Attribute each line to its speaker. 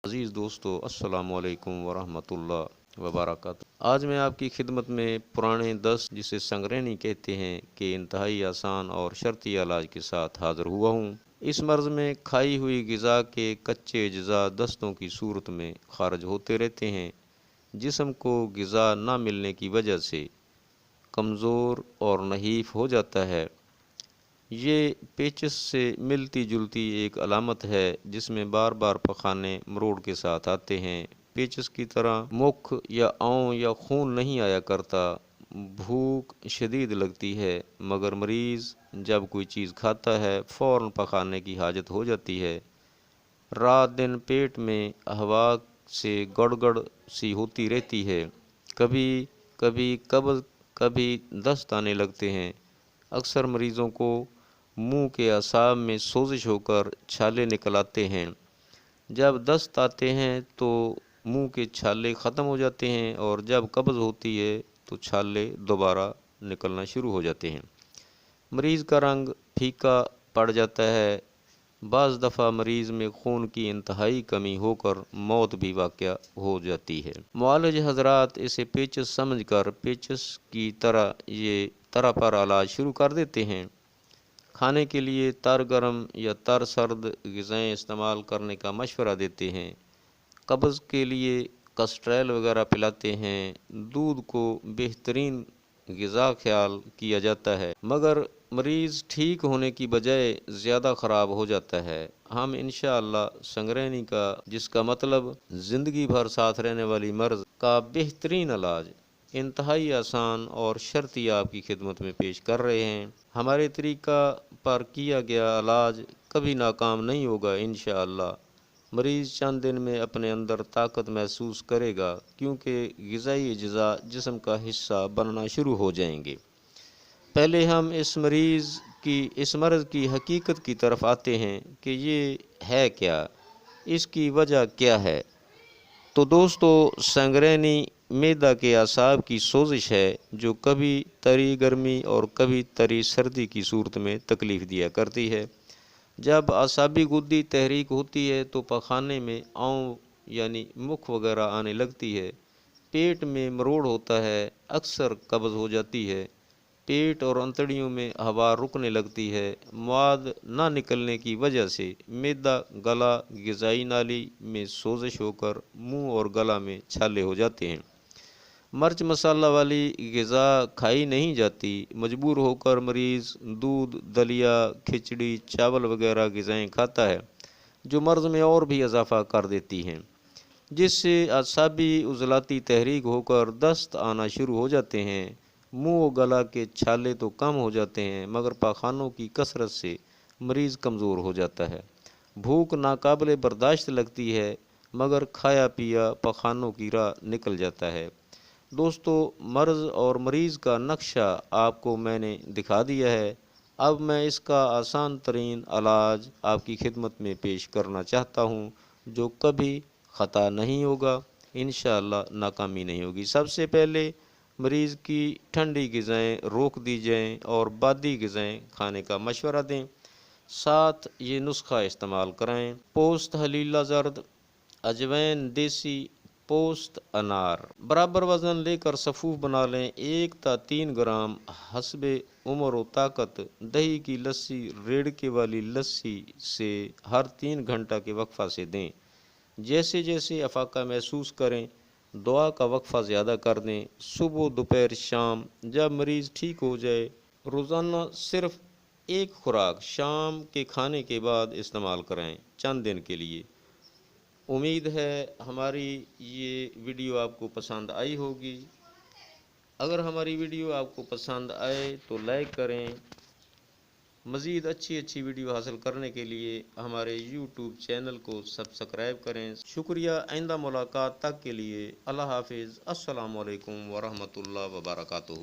Speaker 1: عزیز دوستو السلام علیکم ورحمۃ اللہ وبرکاتہ۔ آج میں آپ کی خدمت میں پرانے دست جسے سنگرینی کہتے ہیں کہ انتہائی آسان اور شرطی علاج کے ساتھ حاضر ہوا ہوں۔ اس مرض میں کھائی ہوئی غذا کے کچے اجزاء دستوں کی صورت میں خارج ہوتے رہتے ہیں۔ جسم کو غذا نہ ملنے کی وجہ سے کمزور اور نحیف ہو جاتا ہے۔ یہ پیچس سے ملتی جلتی ایک علامت ہے جس میں بار بار پخانے مروڑ کے ساتھ آتے ہیں۔ پیچس کی طرح مکھ یا اون یا خون نہیں آیا کرتا۔ بھوک شدید لگتی ہے مگر مریض جب کوئی چیز کھاتا ہے فوراً پخانے کی حاجت ہو جاتی ہے۔ رات دن پیٹ میں ہوا سے گڑگڑ سی ہوتی رہتی ہے۔ کبھی کبھی قبض کبھی دست آنے لگتے ہیں۔ اکثر مریضوں کو منہ کے اعصاب میں سوزش ہو کر چھالے نکل آتے ہیں۔ جب دست آتے ہیں تو منہ کے چھالے ختم ہو جاتے ہیں اور جب قبض ہوتی ہے تو چھالے دوبارہ نکلنا شروع ہو جاتے ہیں۔ مریض کا رنگ پھیکا پڑ جاتا ہے۔ بعض دفعہ مریض میں خون کی انتہائی کمی ہو کر موت بھی واقع ہو جاتی ہے۔ معالج حضرات اسے پیچس سمجھ کر پیچس کی طرح پر علاج شروع کر دیتے ہیں۔ کھانے کے لیے تر گرم یا تر سرد غذائیں استعمال کرنے کا مشورہ دیتے ہیں۔ قبض کے لیے کسٹریل وغیرہ پلاتے ہیں۔ دودھ کو بہترین غذا خیال کیا جاتا ہے مگر مریض ٹھیک ہونے کی بجائے زیادہ خراب ہو جاتا ہے۔ ہم انشاءاللہ سنگرینی کا جس کا مطلب زندگی بھر ساتھ رہنے والی مرض کا بہترین علاج انتہائی آسان اور شرطی آپ کی خدمت میں پیش کر رہے ہیں۔ ہمارے طریقہ پر کیا گیا علاج کبھی ناکام نہیں ہوگا انشاءاللہ۔ مریض چند دن میں اپنے اندر طاقت محسوس کرے گا کیونکہ غذائی اجزاء جسم کا حصہ بننا شروع ہو جائیں گے۔ پہلے ہم اس مرض کی حقیقت کی طرف آتے ہیں کہ یہ ہے کیا، اس کی وجہ کیا ہے۔ تو دوستو سنگرینی معدہ کے اعصاب کی سوزش ہے جو کبھی تری گرمی اور کبھی تری سردی کی صورت میں تکلیف دیا کرتی ہے۔ جب اعصابی گدی تحریک ہوتی ہے تو پخانے میں اون یعنی مکھ وغیرہ آنے لگتی ہے۔ پیٹ میں مروڑ ہوتا ہے، اکثر قبض ہو جاتی ہے۔ پیٹ اور انتڑیوں میں ہوا رکنے لگتی ہے۔ مواد نہ نکلنے کی وجہ سے معدہ گلا غذائی نالی میں سوزش ہو کر منہ اور گلا میں چھالے ہو جاتے ہیں۔ مرچ مسالہ والی غذا کھائی نہیں جاتی۔ مجبور ہو کر مریض دودھ، دلیا، کھچڑی، چاول وغیرہ غذائیں کھاتا ہے جو مرض میں اور بھی اضافہ کر دیتی ہیں، جس سے اعصابی عضلاتی تحریک ہو کر دست آنا شروع ہو جاتے ہیں۔ منہ و گلا کے چھالے تو کم ہو جاتے ہیں مگر پخانوں کی کثرت سے مریض کمزور ہو جاتا ہے۔ بھوک ناقابل برداشت لگتی ہے مگر کھایا پیا پخانوں کی راہ نکل جاتا ہے۔ دوستو مرض اور مریض کا نقشہ آپ کو میں نے دکھا دیا ہے۔ اب میں اس کا آسان ترین علاج آپ کی خدمت میں پیش کرنا چاہتا ہوں جو کبھی خطا نہیں ہوگا، انشاءاللہ ناکامی نہیں ہوگی۔ سب سے پہلے مریض کی ٹھنڈی غذائیں روک دی جائیں اور بادی غذائیں کھانے کا مشورہ دیں۔ ساتھ یہ نسخہ استعمال کرائیں: پوست ہلیلہ زرد، اجوین دیسی، پوست انار۔ برابر وزن لے کر صفوف بنا لیں۔ 1 تا 3 گرام حسب عمر و طاقت دہی کی لسی ریڑکے والی لسی سے ہر 3 گھنٹہ کے وقفہ سے دیں۔ جیسے جیسے افاقہ محسوس کریں دعا کا وقفہ زیادہ کر دیں۔ صبح دوپہر شام جب مریض ٹھیک ہو جائے روزانہ صرف 1 خوراک شام کے کھانے کے بعد استعمال کریں چند دن کے لیے۔ امید ہے ہماری یہ ویڈیو آپ کو پسند آئی ہوگی۔ اگر ہماری ویڈیو آپ کو پسند آئے تو لائک کریں۔ مزید اچھی ویڈیو حاصل کرنے کے لیے ہمارے یوٹیوب چینل کو سبسکرائب کریں۔ شکریہ۔ آئندہ ملاقات تک کے لیے اللہ حافظ۔ السلام علیکم ورحمۃ اللہ وبرکاتہ۔